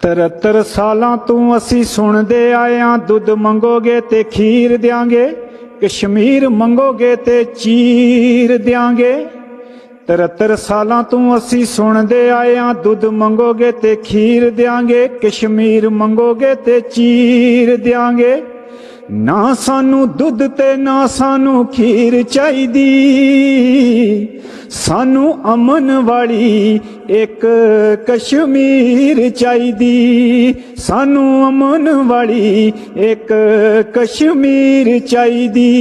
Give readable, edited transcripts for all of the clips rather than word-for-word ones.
73 ਸਾਲਾਂ ਤੋਂ ਅਸੀਂ ਸੁਣਦੇ ਆਇਆਂ, ਦੁੱਧ ਮੰਗੋਗੇ ਤੇ ਖੀਰ ਦਿਆਂਗੇ, ਕਸ਼ਮੀਰ ਮੰਗੋਗੇ ਤੇ ਚੀਰ ਦਿਆਂਗੇ। 73 ਸਾਲਾਂ ਤੋਂ ਅਸੀਂ ਸੁਣਦੇ ਆਇਆਂ, ਦੁੱਧ ਮੰਗੋਗੇ ਤੇ ਖੀਰ ਦਿਆਂਗੇ, ਕਸ਼ਮੀਰ ਮੰਗੋਗੇ ਤੇ ਚੀਰ ਦਿਆਂਗੇ। ਨਾ ਸਾਨੂੰ ਦੁੱਧ ਤੇ ਨਾ ਸਾਨੂੰ ਖੀਰ ਚਾਹੀਦੀ, ਸਾਨੂੰ ਅਮਨ ਵਾਲੀ ਇੱਕ ਕਸ਼ਮੀਰ ਚਾਹੀਦੀ, ਸਾਨੂੰ ਅਮਨ ਵਾਲੀ ਇੱਕ ਕਸ਼ਮੀਰ ਚਾਹੀਦੀ।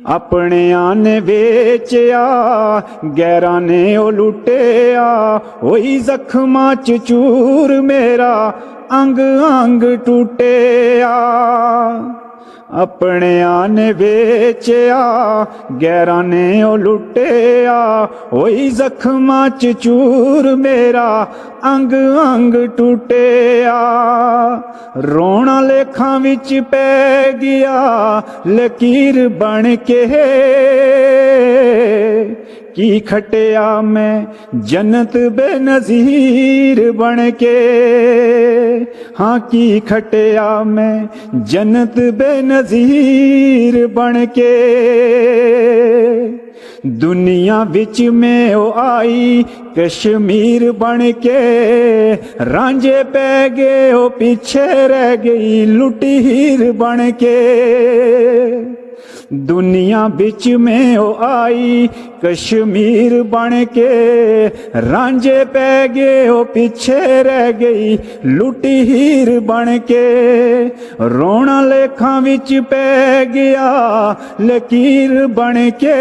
ਆਪਣਿਆਂ ਨੇ ਵੇਚਿਆ, ਗੈਰਾਂ ਨੇ ਉਹ ਲੁੱਟਿਆ, ਹੋਈ ਜ਼ਖਮਾਂ ਚ ਚੂਰ ਮੇਰਾ ਅੰਗ ਅੰਗ ਟੁੱਟਿਆ। ਆਪਣਿਆਂ ਨੇ ਵੇਚਿਆ, ਗੈਰਾਂ ਨੇ ਉਹ ਲੁੱਟਿਆ, ਹੋਈ ਜ਼ਖਮਾਂ ਚ ਚੂਰ ਮੇਰਾ ਅੰਗ ਅੰਗ ਟੁੱਟਿਆ। ਰੋਣਾ ਲੇਖਾਂ ਵਿੱਚ ਪੈ ਗਿਆ ਲਕੀਰ ਬਣ ਕੇ, ਕੀ ਖਟਿਆ ਮੈਂ ਜੰਨਤ ਬੇਨਜ਼ੀਰ ਬਣ ਕੇ। ਹਾਂ ਕੀ ਖਟਿਆ ਮੈਂ ਜੰਨਤ ਬੇਨਜ਼ੀਰ ਬਣ ਕੇ। ਦੁਨੀਆ ਵਿੱਚ ਮੈਂ ਉਹ ਆਈ ਕਸ਼ਮੀਰ ਬਣ ਕੇ, ਰਾਂਝੇ ਪੈ ਗਏ ਉਹ ਪਿੱਛੇ ਰਹਿ ਗਈ ਲੁੱਟੀ ਹੀਰ ਬਣ ਕੇ। ਦੁਨੀਆ ਵਿੱਚ ਮੈਂ ਉਹ ਆਈ ਕਸ਼ਮੀਰ ਬਣ ਕੇ, ਰਾਂਝੇ ਪੈ ਗਏ ਉਹ ਪਿੱਛੇ ਰਹਿ ਗਈ ਲੁੱਟੀ ਹੀਰ ਬਣ ਕੇ। ਰੋਣਾ ਲੇਖਾਂ ਵਿੱਚ ਪੈ ਗਿਆ ਲਕੀਰ ਬਣ ਕੇ,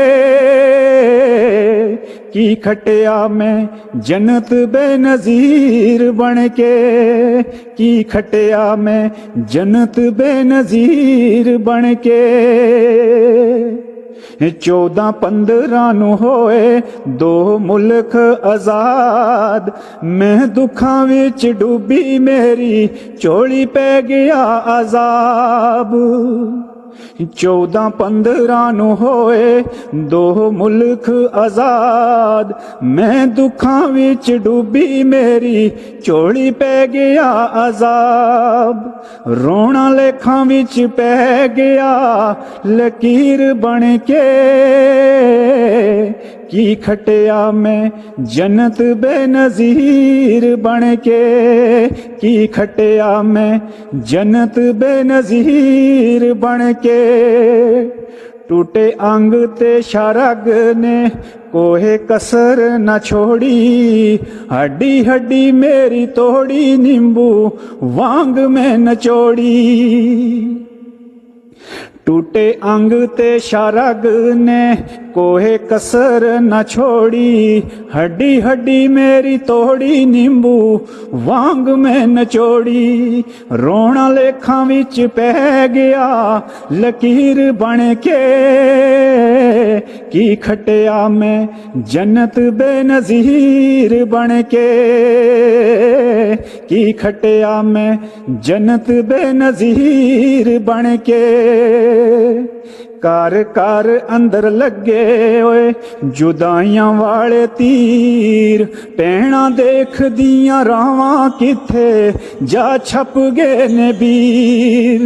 ਕੀ ਖਟਿਆ ਮੈਂ ਜੰਨਤ ਬੇਨਜ਼ੀਰ ਬਣ ਕੇ, ਕੀ ਖਟਿਆ ਮੈਂ ਜੰਨਤ ਬੇਨਜ਼ੀਰ ਬਣ ਕੇ। 14-15 ਨੂੰ ਹੋਏ ਦੋ ਮੁਲਕ ਆਜ਼ਾਦ, ਮੈਂ ਦੁੱਖਾਂ ਵਿੱਚ ਡੁੱਬੀ ਮੇਰੀ ਝੋਲੀ ਪੈ ਗਿਆ ਅਜ਼ਾਬ। 14-15 ਨੂੰ ਹੋਏ ਦੋ ਮੁਲਕ ਆਜ਼ਾਦ, ਮੈਂ ਦੁੱਖਾਂ ਵਿੱਚ ਡੁੱਬੀ ਮੇਰੀ ਝੋਲੀ ਪੈ ਗਿਆ ਅਜ਼ਾਬ। ਰੋਣਾ ਲੇਖਾਂ ਵਿੱਚ ਪੈ ਗਿਆ ਲਕੀਰ ਬਣ ਕੇ, ਕੀ ਖਟਿਆ ਮੈਂ ਜੰਨਤ ਬੇਨਜ਼ੀਰ ਬਣ ਕੇ, ਕੀ ਖਟਿਆ ਮੈਂ ਜੰਨਤ ਬੇਨਜ਼ੀਰ ਬਣ ਕੇ। ਟੂਟੇ ਅੰਗ ਤੇ ਸ਼ਰਗ ਨੇ ਕੋਹੇ ਕਸਰ ਨਾ ਛੋੜੀ, ਹੱਡੀ ਹੱਡੀ ਮੇਰੀ ਤੋੜੀ ਨਿੰਬੂ ਵਾਂਗ ਮੈਂ ਨਚੋੜੀ। टूटे अंग ते शारग ने कोहे कसर न छोड़ी, हड्डी हड्डी मेरी तोड़ी नींबू वांग में नचोड़ी। रोना लेखा विच पै गया लकीर बन के, की खटिया मैं जन्नत बेनज़ीर बन के, की खटिया मैं जन्नत बेनज़ीर बन के। घर घर अंदर लगे ओए जुदाइयां वाले तीर, भैणां देखदियां रावां किथे जा छप गए ने वीर।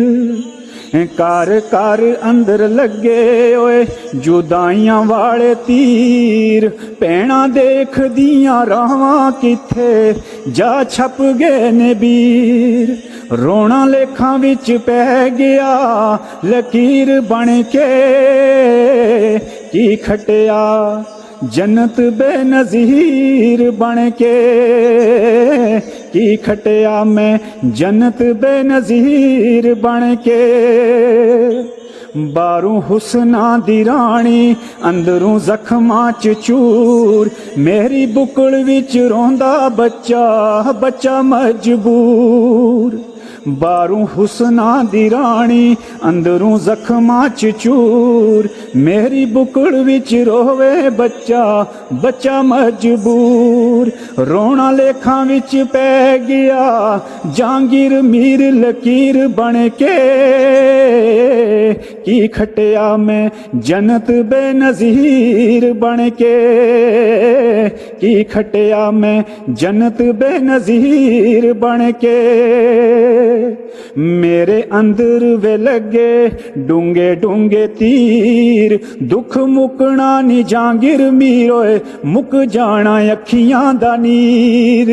घर घर अंदर लगे ओए जुदाइयां वाले तीर, भैणां देखदियां रावां किथे जा छप गए ने वीर। रोना लेखा विच पै गया लकीर बन के, की खटिया जन्नत बेनज़ीर बन के, की खटिया मैं जन्नत बेनज़ीर बन के। बारूं हुस्ना दी राणी अंदरूं जख्मां च चूर, मेरी बुकड़ विच रोंदा बच्चा बच्चा मजबूर। ਬਾਹਰੋਂ ਹੁਸਨਾਂ ਦੀ ਰਾਣੀ ਅੰਦਰੋਂ ਜ਼ਖਮਾਂ ਚ ਚੂਰ ਮੇਰੀ ਬੁਕੜ ਵਿੱਚ ਰੋਵੇ ਬੱਚਾ ਮਜਬੂਰ ਰੋਣਾ ਲੇਖਾਂ ਵਿੱਚ ਪੈ ਗਿਆ ਜਾਂਗੀਰ ਮੀਰ ਲਕੀਰ ਬਣ ਕੇ ਕੀ ਖਟਿਆ ਮੈਂ ਜੰਨਤ ਬੇਨਜ਼ੀਰ ਬਣ ਕੇ ਕੀ ਖਟਿਆ ਮੈਂ ਜੰਨਤ ਬੇਨਜ਼ੀਰ ਬਣ ਕੇ ਮੇਰੇ ਅੰਦਰ ਵੇ ਲੱਗੇ ਡੂੰਗੇ ਡੂੰਗੇ ਤੀਰ ਦੁੱਖ ਮੁਕਣਾ ਨੀ ਜਾਂਗੀਰ ਮੀਰ ਓਏ ਮੁੱਕ ਜਾਣਾ ਅੱਖੀਆਂ ਦਾ ਨੀਰ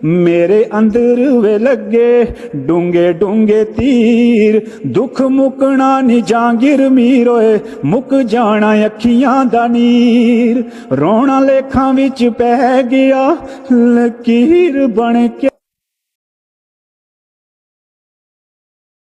ਮੇਰੇ ਅੰਦਰ ਵੇ ਲੱਗੇ ਡੂੰਗੇ ਡੂੰਗੇ ਤੀਰ ਦੁੱਖ ਮੁਕਣਾ ਨੀ ਜਾਂਗੀਰ ਮੀਰ ਓਏ ਮੁੱਕ ਜਾਣਾ ਅੱਖੀਆਂ ਦਾ ਨੀਰ ਰੋਣਾ ਲੇਖਾਂ ਵਿੱਚ ਪੈ ਗਿਆ ਲਕੀਰ ਬਣ ਕੇ